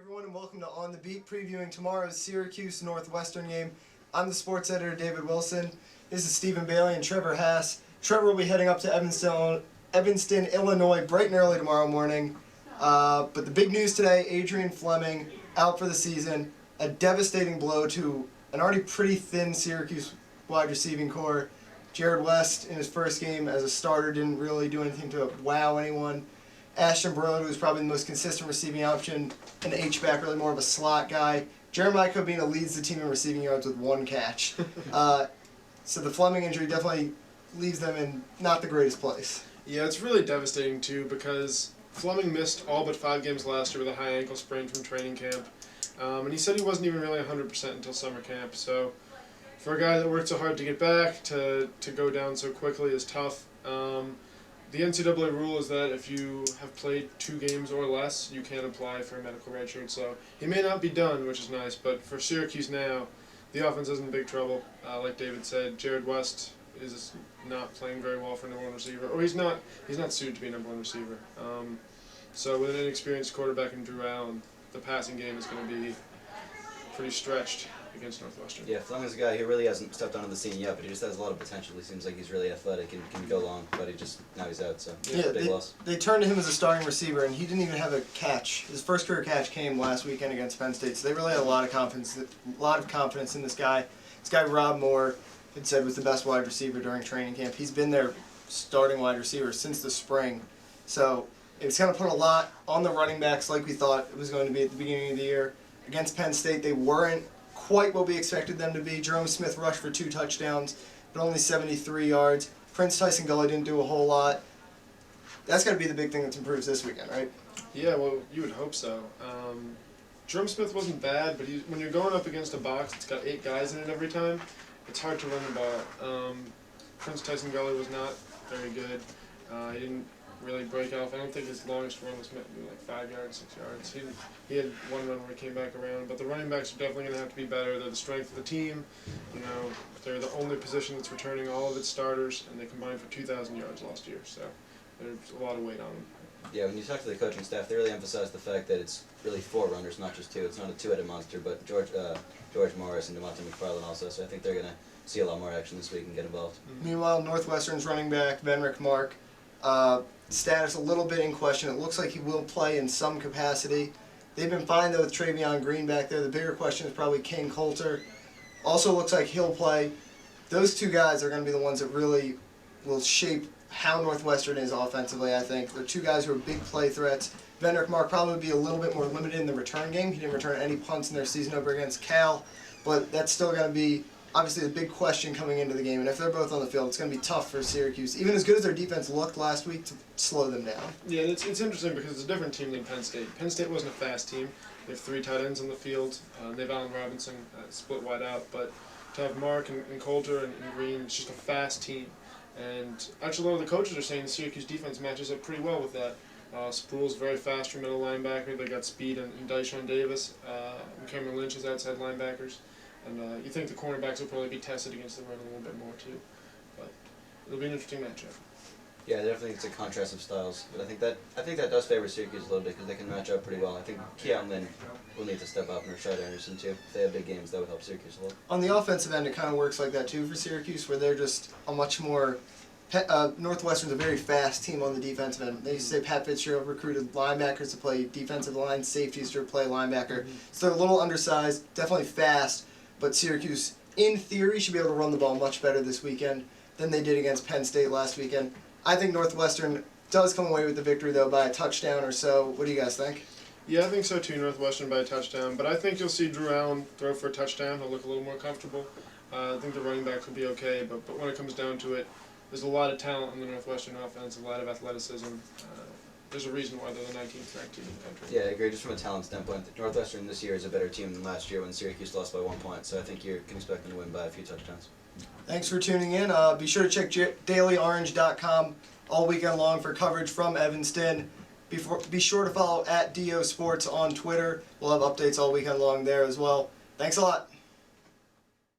everyone, and welcome to On the Beat, previewing tomorrow's Syracuse Northwestern game. I'm the sports editor, David Wilson. This is Stephen Bailey and Trevor Haas. Trevor will be heading up to Evanston, Illinois, bright and early tomorrow morning. But the big news today, Adrian Fleming out for the season. A devastating blow to an already pretty thin Syracuse wide receiving core. Jared West, in his first game as a starter, didn't really do anything to wow anyone. Ashton Broad, who's probably the most consistent receiving option, an H-back, really more of a slot guy. Jeremiah Cobina leads the team in receiving yards with 1 catch. So the Fleming injury definitely leaves them in not the greatest place. Yeah, it's really devastating too because Fleming missed all but 5 games last year with a high ankle sprain from training camp. And he said he wasn't even really 100% until summer camp. So for a guy that worked so hard to get back, to go down so quickly is tough. The NCAA rule is that if you have played 2 games or less, you can't apply for a medical redshirt. So he may not be done, which is nice, but for Syracuse now, the offense is in big trouble. Like David said, Jared West is not playing very well for number 1 receiver, or he's not suited to be number 1 receiver. So with an inexperienced quarterback in Drew Allen, the passing game is going to be pretty stretched against Northwestern. Yeah, Fleming's a guy who really hasn't stepped onto the scene yet, but he just has a lot of potential. He seems like he's really athletic and can go long, but now he's out, so yeah, big loss. They turned to him as a starting receiver, and he didn't even have a catch. His first career catch came last weekend against Penn State, so they really had a lot of confidence in this guy. This guy, Rob Moore, had said was the best wide receiver during training camp. He's been their starting wide receiver since the spring, so it's going to put a lot on the running backs like we thought it was going to be at the beginning of the year. Against Penn State, they weren't quite what we expected them to be. Jerome Smith rushed for 2 touchdowns, but only 73 yards. Prince Tyson Gully didn't do a whole lot. That's got to be the big thing that improves this weekend, right? Yeah, well, you would hope so. Jerome Smith wasn't bad, but when you're going up against a box that's got 8 guys in it every time, it's hard to run the ball. Prince Tyson Gully was not very good. He didn't really break off. I don't think his longest run was maybe like 5 yards, 6 yards. He had one run where he came back around. But the running backs are definitely going to have to be better. They're the strength of the team. You know, they're the only position that's returning all of its starters, and they combined for 2,000 yards last year. So there's a lot of weight on them. Yeah, when you talk to the coaching staff, they really emphasize the fact that it's really 4 runners, not just 2. It's not a 2-headed monster, but George Morris and DeMonte McFarland also. So I think they're going to see a lot more action this week and get involved. Meanwhile, Northwestern's running back, Venrick Mark, status a little bit in question. It looks like he will play in some capacity. They've been fine though with Travion Green back there. The bigger question is probably Kane Coulter. Also looks like he'll play. Those 2 guys are going to be the ones that really will shape how Northwestern is offensively, I think. They're 2 guys who are big play threats. Venrick Mark probably would be a little bit more limited in the return game. He didn't return any punts in their season opener against Cal, but that's still going to be obviously the big question coming into the game, and if they're both on the field, it's going to be tough for Syracuse, even as good as their defense looked last week, to slow them down. Yeah, it's interesting because it's a different team than Penn State. Penn State wasn't a fast team. They have 3 tight ends on the field. They have Allen Robinson split wide out, but to have Mark and Coulter and Green, it's just a fast team. And actually, a lot of the coaches are saying the Syracuse defense matches up pretty well with that. Spruill's very fast for middle linebacker. They got speed in Dyshawn Davis. And Cameron Lynch is outside linebackers. And you think the cornerbacks will probably be tested against the run a little bit more too, but it'll be an interesting matchup. Yeah, definitely it's a contrast of styles, but I think that does favor Syracuse a little bit because they can match up pretty well. I think Keon Lynn will need to step up, and Rashad Anderson too. If they have big games, that would help Syracuse a little. On the offensive end, it kind of works like that too for Syracuse, where they're just a much more. Northwestern's a very fast team on the defensive end. They used to say Pat Fitzgerald recruited linebackers to play defensive line, safeties to play linebacker. So they're a little undersized, definitely fast. But Syracuse, in theory, should be able to run the ball much better this weekend than they did against Penn State last weekend. I think Northwestern does come away with the victory, though, by a touchdown or so. What do you guys think? Yeah, I think so too, Northwestern by a touchdown. But I think you'll see Drew Allen throw for a touchdown. He'll look a little more comfortable. I think the running backs will be okay, but when it comes down to it, there's a lot of talent on the Northwestern offense, a lot of athleticism. There's a reason why they're the 19th ranked team in the country. Yeah, I agree. Just from a talent standpoint, Northwestern this year is a better team than last year when Syracuse lost by 1 point. So I think you can expect them to win by a few touchdowns. Thanks for tuning in. Be sure to check dailyorange.com all weekend long for coverage from Evanston. Be sure to follow @DO Sports on Twitter. We'll have updates all weekend long there as well. Thanks a lot.